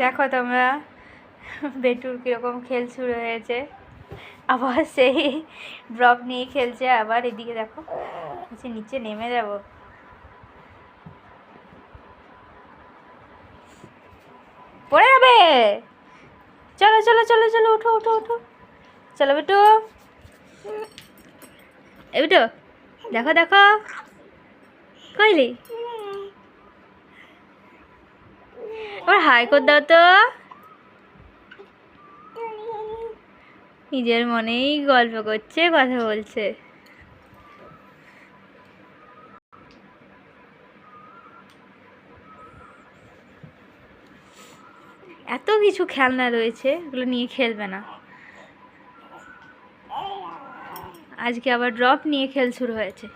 দেখো তোমরা বেটুর কীরকম খেল শুরু হয়েছে, আবার সেই ড্রপ নিয়ে খেলছে। আবার এদিকে দেখো নিচে নেমে যাব। পড়ে যাবে। চলো চলো চলো চলো, উঠো উঠো উঠো, চলো বেটু। এ বেটু, দেখো দেখো কইলি, আবার হাই করে দাও তো। নিজের মনেই গল্প করছে, কথা বলছে। এত কিছু খেলনা রয়েছে, এগুলো নিয়ে খেলবে না। আজকে আবার ড্রপ নিয়ে খেল শুরু হয়েছে।